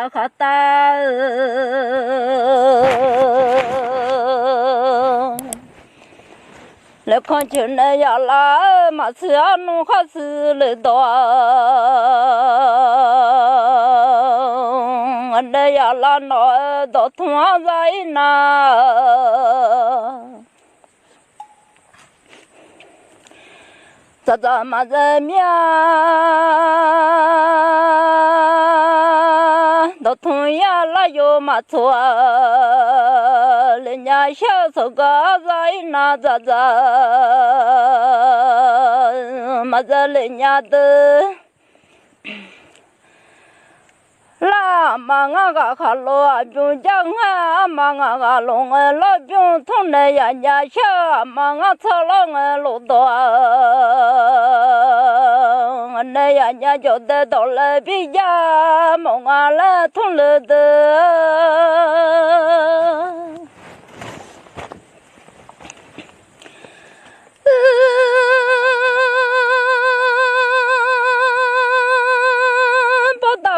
呀哈达，来看见那呀啦，马是啊弄哈是来多，那呀啦那到通啊在那。咋嘛子面，到同样那有嘛错，人家小时候个在那咋，嘛子人家的。啦嘛个哈罗边江啊嘛个龙老边同那呀家小嘛个草浪路多，那呀家就得到了比家梦啊了同了的。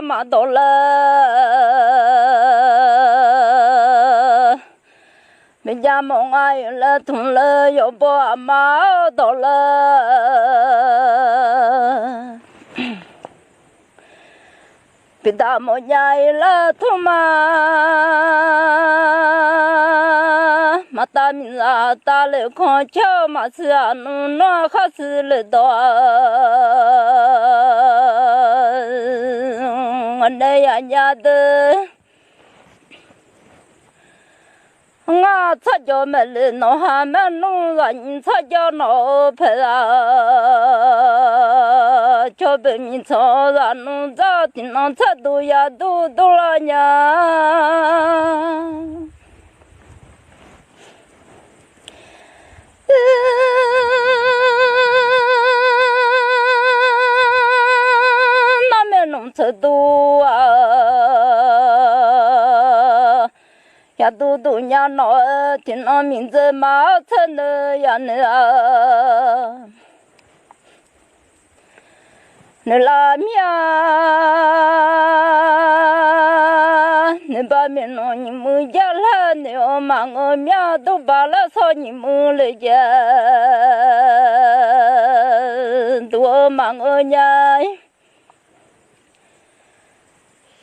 嘛到了，人家梦啊有了痛了，又不嘛到了，别大梦家有了痛嘛，嘛大名啊大了看桥嘛是啊弄那还是了多。那呀家的，我擦叫没了，那还没弄人，擦叫那拍啊，叫别人操然弄咋听那擦都呀都了呀。弄车多啊，呀都呀那听那名字嘛成的呀啊，那拉面，那把面弄你们家了，那忙我面都把了烧你们了家，多忙我家。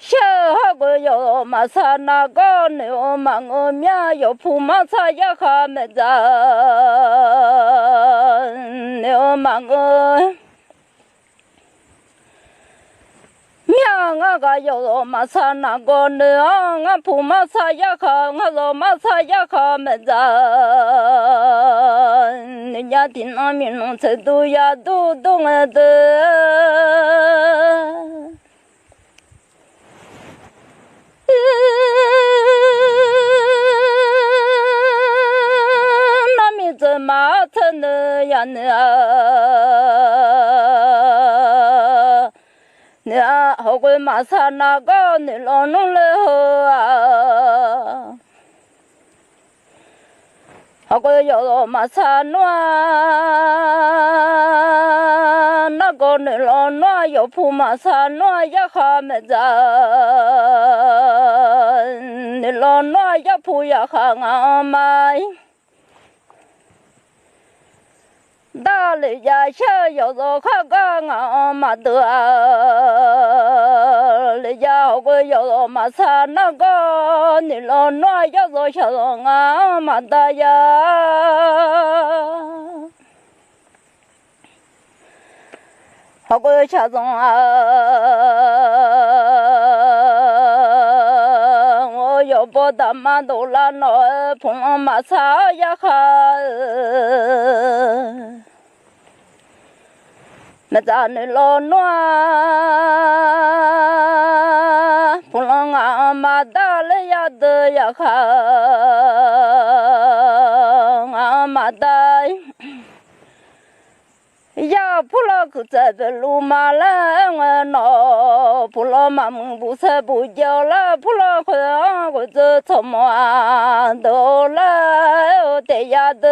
小个有马啥那个牛马我面有铺马啥也还没着，牛马我面我个有马啥那个牛我铺马啥也还我说马啥也还没着，人家听那面弄车都呀都懂了的。那名字嘛成的呀你啊后悔马上那个你老弄了啊，后悔有马上那个你老弄有铺马上弄也还没着。你老那也不要喊俺买，大里家小有时看个俺妈的，里家好个有时马上那个，你老那有时小时俺妈的呀，好个小时要不大马都拉那碰马啥呀哈，那咱的老暖，碰了俺妈大了呀的呀哈，俺妈大。呀，普拉克在这路马来我闹，普拉马们不是不叫了，普拉克我这怎么都来的呀的。